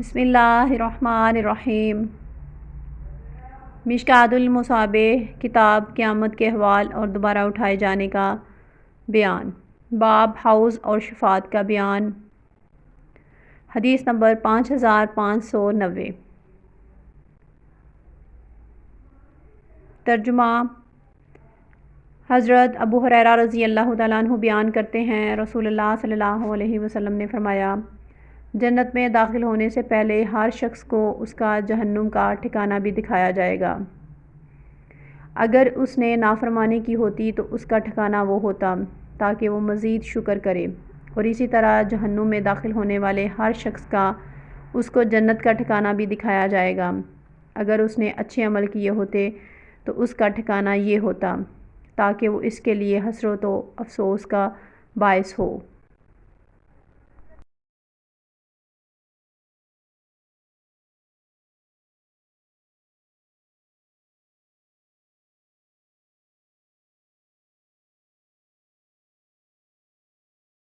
بسم اللہ الرحمن الرحیم۔ مشکوٰۃ المصابیح کتاب قیامت کے احوال اور دوبارہ اٹھائے جانے کا بیان، باب حوض اور شفاعت کا بیان۔ حدیث نمبر 5590۔ ترجمہ۔ حضرت ابو ہریرہ رضی اللہ تعالیٰ عنہ بیان کرتے ہیں، رسول اللہ صلی اللہ علیہ وسلم نے فرمایا، جنت میں داخل ہونے سے پہلے ہر شخص کو اس کا جہنم کا ٹھکانہ بھی دکھایا جائے گا۔ اگر اس نے نافرمانی کی ہوتی تو اس کا ٹھکانہ وہ ہوتا تاکہ وہ مزید شکر کرے، اور اسی طرح جہنم میں داخل ہونے والے ہر شخص کا اس کو جنت کا ٹھکانہ بھی دکھایا جائے گا۔ اگر اس نے اچھے عمل کیے ہوتے تو اس کا ٹھکانہ یہ ہوتا تاکہ وہ اس کے لیے حسرت و افسوس کا باعث ہو۔